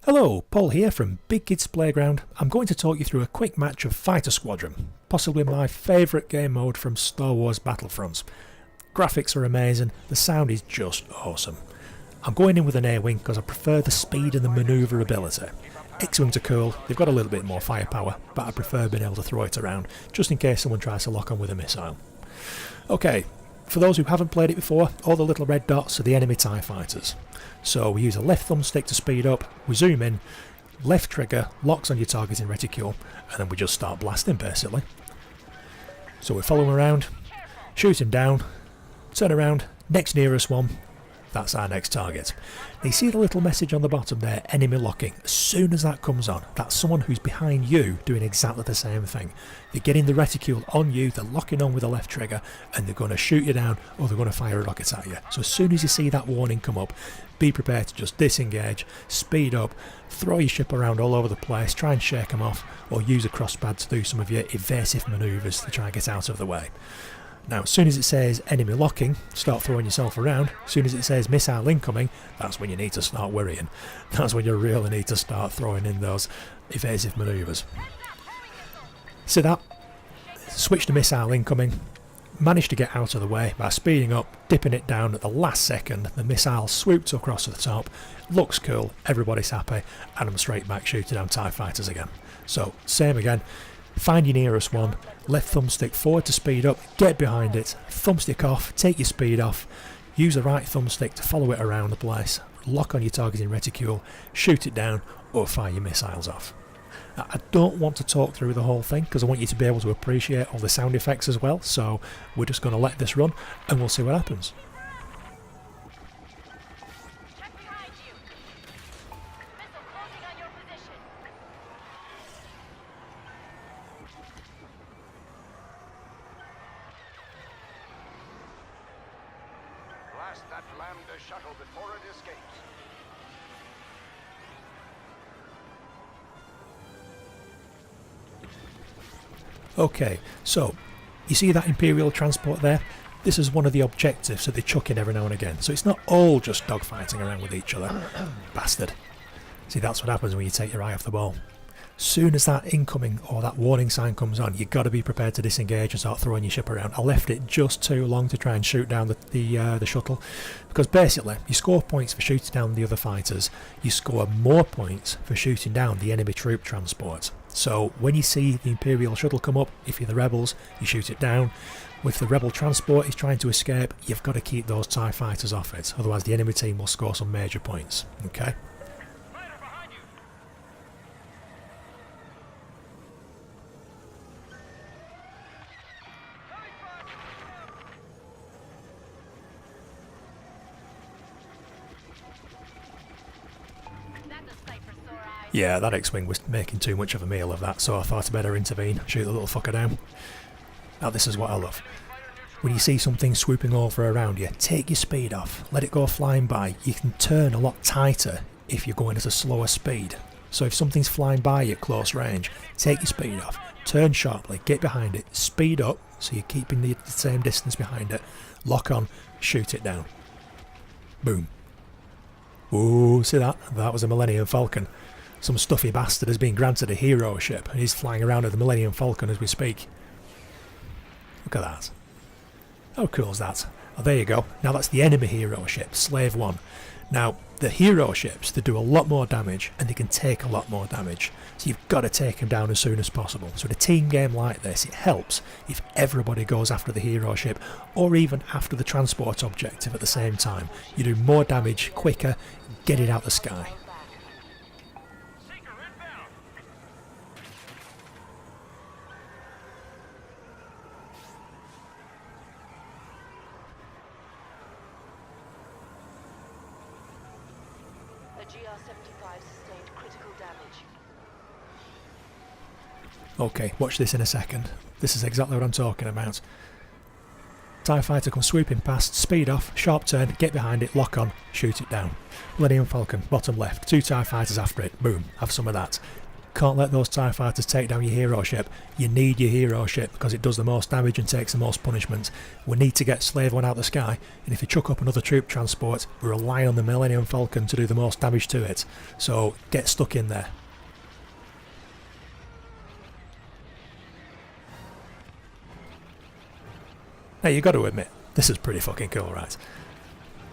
Hello, Paul here from Big Kids Playground. I'm going to talk you through a quick match of Fighter Squadron, possibly my favourite game mode from Star Wars Battlefront. Graphics are amazing, the sound is just awesome. I'm going in with an A-Wing because I prefer the speed and the manoeuvrability. X-Wings are cool, they've got a little bit more firepower, but I prefer being able to throw it around, just in case someone tries to lock on with a missile. Okay, for those who haven't played it before, all the little red dots are the enemy TIE fighters. So we use a left thumbstick to speed up, we zoom in, left trigger locks on your targeting reticule, and then we just start blasting basically. So we follow him around, shoot him down, turn around, next nearest one, that's our next target. Now you see the little message on the bottom there, enemy locking. As soon as that comes on, that's someone who's behind you doing exactly the same thing. They're getting the reticule on you, they're locking on with the left trigger, and they're going to shoot you down or they're going to fire a rocket at you. So as soon as you see that warning come up, be prepared to just disengage, speed up, throw your ship around all over the place, try and shake them off, or use a crosspad to do some of your evasive manoeuvres to try and get out of the way. Now, as soon as it says enemy locking, start throwing yourself around. As soon as it says missile incoming, that's when you need to start worrying. That's when you really need to start throwing in those evasive manoeuvres. See that? Switch to missile incoming. Managed to get out of the way by speeding up, dipping it down at the last second. The missile swoops across the top. Looks cool, everybody's happy, and I'm straight back shooting down TIE fighters again. So, same again. Find your nearest one, left thumbstick forward to speed up, get behind it, thumbstick off, take your speed off, use the right thumbstick to follow it around the place, lock on your targeting reticule, shoot it down, or fire your missiles off. Now, I don't want to talk through the whole thing because I want you to be able to appreciate all the sound effects as well, so we're just going to let this run and we'll see what happens. That lambda shuttle before it escapes. Okay, so you see that Imperial transport there? This is one of the objectives that they chuck in every now and again. So it's not all just dogfighting around with each other. Bastard. See, that's what happens when you take your eye off the ball. Soon as that incoming or that warning sign comes on, you've got to be prepared to disengage and start throwing your ship around. I left it just too long to try and shoot down the shuttle, because basically you score points for shooting down the other fighters, you score more points for shooting down the enemy troop transport. So when you see the Imperial shuttle come up, if you're the rebels, you shoot it down. If the rebel transport is trying to escape, you've got to keep those TIE fighters off it, otherwise the enemy team will score some major points. Okay? Yeah, that X-Wing was making too much of a meal of that, so I thought I'd better intervene, shoot the little fucker down. Now this is what I love. When you see something swooping over around you, take your speed off, let it go flying by. You can turn a lot tighter if you're going at a slower speed. So if something's flying by you at close range, take your speed off, turn sharply, get behind it, speed up, so you're keeping the same distance behind it, lock on, shoot it down. Boom. Ooh, see that? That was a Millenium Falcon. Some stuffy bastard has been granted a hero ship and he's flying around with the Millenium Falcon as we speak. Look at that. How cool is that? Oh, there you go. Now that's the enemy hero ship, Slave 1. Now, the hero ships, they do a lot more damage and they can take a lot more damage. So you've got to take them down as soon as possible. So in a team game like this, it helps if everybody goes after the hero ship or even after the transport objective at the same time. You do more damage quicker, get it out the sky. GR-75 sustained critical damage. Okay, watch this in a second. This is exactly what I'm talking about. TIE fighter comes swooping past, speed off, sharp turn, get behind it, lock on, shoot it down. Millenium Falcon, bottom left, 2 TIE fighters after it, boom, have some of that. can't let those TIE fighters take down your hero ship. You need your hero ship because it does the most damage and takes the most punishment. We need to get Slave 1 out the sky, and if you chuck up another troop transport, we rely on the Millenium Falcon to do the most damage to it. So get stuck in there. Hey, you got to admit, this is pretty fucking cool, right?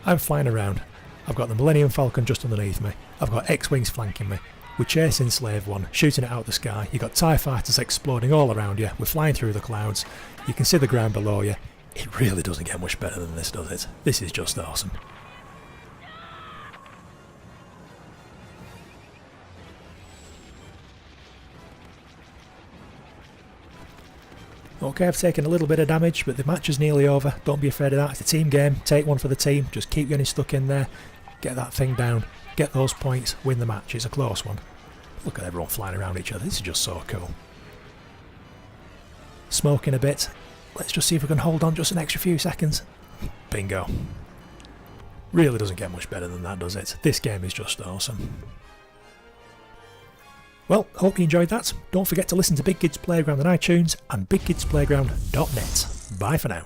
I'm flying around. I've got the Millenium Falcon just underneath me. I've got X-Wings flanking me. We're chasing Slave 1, shooting it out the sky. You've got TIE fighters exploding all around you. We're flying through the clouds. You can see the ground below you. It really doesn't get much better than this, does it? This is just awesome. Okay, I've taken a little bit of damage, but the match is nearly over. Don't be afraid of that. It's a team game. Take one for the team. Just keep getting stuck in there. Get that thing down. Get those points. Win the match. It's a close one. Look at everyone flying around each other. This is just so cool. Smoking a bit. Let's just see if we can hold on just an extra few seconds. Bingo. Really doesn't get much better than that, does it? This game is just awesome. Well, hope you enjoyed that. Don't forget to listen to Big Kids Playground on iTunes and bigkidsplayground.net. Bye for now.